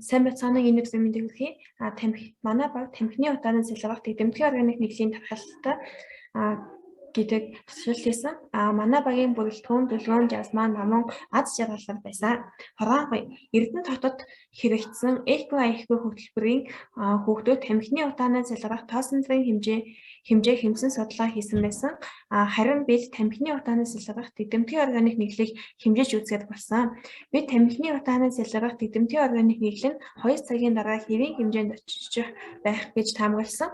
Сайн байцгаана уу, энэ өдрийн мэндийг хүргэе. Манай баг тамхины удааны сэлгэх дэвтэмтгий органик нэгжлийн тархалтай гэдэг тушаал хийсэн. Манай багийн бүрэлдэхүүн төлөвлөгөөнд ялмаа намун аз жаргалаар байсан. Хорон Эрдэнэ хотод хэрэгжсэн ээлгүй аяхгүй хөтөлбөрийн хүүхдүүд тамхины удааны сэлгэх тоосон цэргийн хэмжээ хэмсэн судалгаа хийсэн байсан. Харин бид тамхины удааны сэлгэх дэвтэмтгий органик нэглийг хэмжиж үзгээд болсон. Бид тамхины удааны сэлгэх дэвтэмтгий органик нэглэл нь 2 цагийн дараа хэвийн хэмжээнд очих байх гэж таамагласан.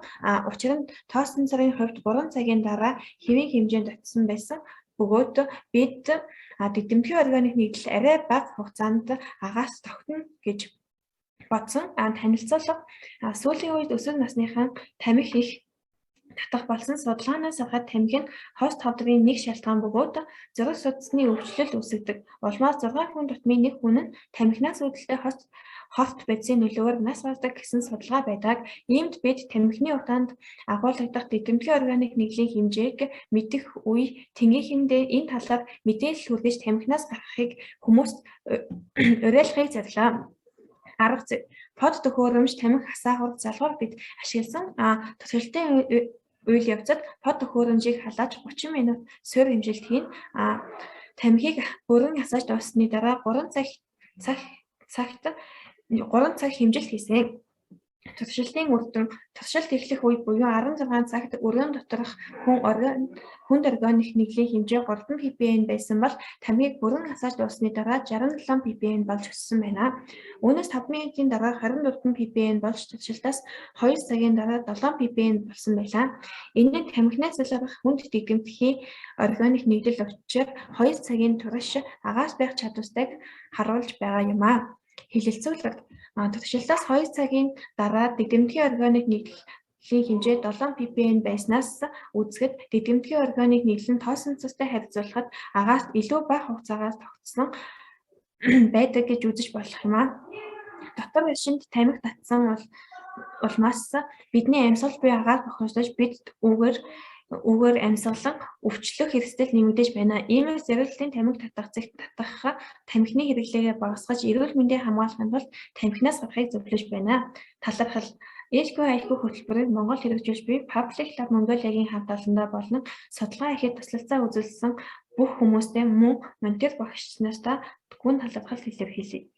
Учир нь тоосон цэргийн хувьд 3 цагийн дараа хэвийн хэмжээнд очсон байсан. Бөгөөд бид дэвтэмтгий органик нэглэл арай бага хугацаанд агаас тогтно гэж бодсон. Танилцуулга сүүлийн үед өсвөр насныхан тамхи их татах болсон судалгаанаас харахад тамхи нь хост хавдрын нэг шалтгаан бөгөөд зураг судасны өвчлөл үүсгэдэг. Улмаас 6 хүн тутмын 1 хүн нь тамхинаас үүдэлтэй хост бодисын нөлөөгөөр нас бардаг гэсэн судалгаа байдаг. Иймд бид тамхины удаанд агуулгадах дэвтэмтгий органик нэглэлийн хэмжээг мэдэх үе тэнгийнхэндээ энэ талаар мэдээлэл хүргэж тамхинаас гарахыг хүмүүст уриалгахыг зорилоо. Арга зүй. Под төхөөрөмж тамхи хасаагур залгуур бид ашигласан. Тусгалтын үйл явцад под төхөөрөмжийг халааж 30 минут суур хэмжилт хийн. Тамхиг бүрэн хасааж дууссаны дараа 3 цаг хэмжилт хийсэн. Туршилтын үр дүн. Туршилт эхлэх үед буюу 16 цагт өргөн доторх хүнд органик нэглийн хэмжээ 3 ppm байсан бол тамхиг бүрэн хасааж дууссаны дараа 67 ppm болж өссөн байна. Үүнээс 5 минутын дараа 24 ppm болж туршилтаас 2 цагийн дараа 7 ppm болсон байлаа. Энэ нь тамхинаас сэлгэх хүнд дэвтэмтгий органик нэглэл учир 2 цагийн турш агаас байх чадварыг харуулж байгаа юм аа. Хэлэлцүүлэг. Туршилтаас 2 цагийн дараа дэвтэмтгий органик нэглэлийн хэмжээ 7 ppm байснаас үзэхэд дэвтэмтгий органик нэглэл нь тоосон цустай харьцуулахад агаас илүү бага хугацаагаас тогтсон байдаг гэж үзэж болох юм аа. Дотор шимт тамхи татсан улмаас бидний амьсгал буй агаас бохирдож бид үгээр амьсгалан өвчлөх хэрэгсэл нэмэгдэж байна. Иймээс зориулалтын тамхи татах тамхины хэрэглээгээ багасгаж эрүүл мэндийг хамгаалахын тулд тамхинаас гарахыг зөвлөж байна. Талархал. Ээлгүй аяхгүй хөтөлбөрийг Монгол хэрэгжүүлж буй Public Lab Mongolia-гийн хамт олондоо болон судалгаа хийхэд туслалцаа үзүүлсэн бүх хүмүүстээ мөн монитор багш нартаа гүн талархал илэрхийлье.